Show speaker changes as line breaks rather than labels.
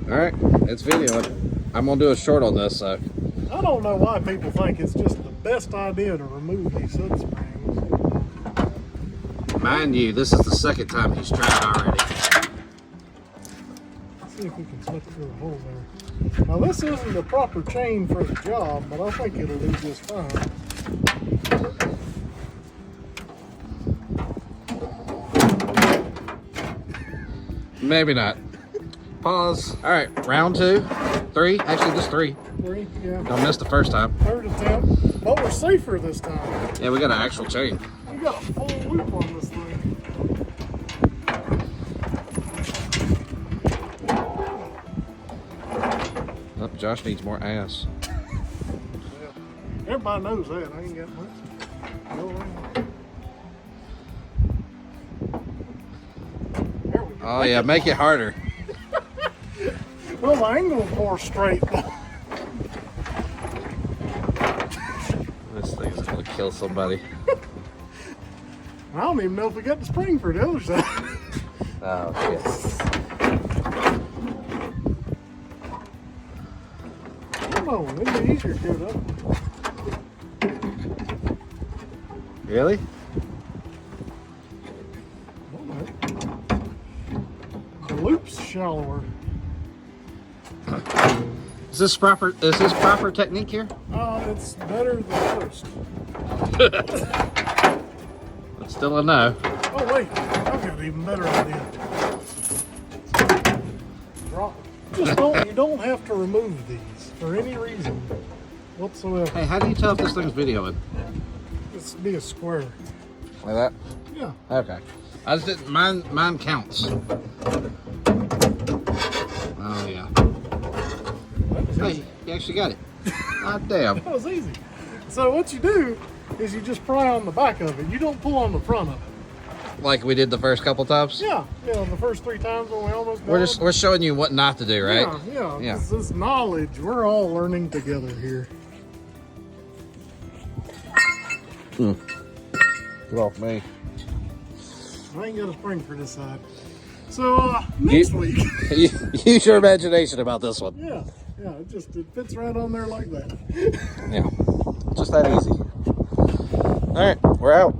All right, it's videoing. I'm gonna do a short on this. So
I don't know why people think it's just the best idea to remove these hood springs.
mind you, this is the second time he's tried already.
Let's see if we can slip through the hole there. Now this isn't the proper chain for the job, but I think it'll do just fine.
Maybe not. Pause. All right, round 2, 3. Actually, just 3.
3, yeah.
Don't miss the first time.
Third attempt, but we're safer this time.
Yeah, we got an actual chain.
We got a full loop on this thing.
Oh, Josh needs more ass.
Yeah. Everybody knows that. I ain't got much. No way. There we go.
Oh yeah, make it harder.
Well, the angle's more straight.
This thing's gonna kill somebody.
I don't even know if we got the spring for the other side.
Oh shit.
Come on, it'd be easier to get it up.
Really?
Alright. The loop's shallower.
Is this proper technique here?
It's better than first.
It's still a no.
Oh wait, I've got an even better idea. Drop it. You don't have to remove these for any reason whatsoever.
Hey, how do you tell if this thing's videoing?
This would be a square.
Like that?
Yeah.
Okay. I just didn't. Mine counts. Oh yeah.
That was
Hey,
easy.
you actually got it. God damn.
That was easy. So what you do is you just pry on the back of it. You don't pull on the front of it.
Like we did the first couple times.
Yeah. The first 3 times when we almost got
We're showing you what not to do, right?
Yeah. This knowledge, we're all learning together here.
Get off me.
I ain't got a spring for this side. So next week.
Use your imagination about this one.
Yeah, it fits right on there like that.
Yeah, just that easy. All right, we're out.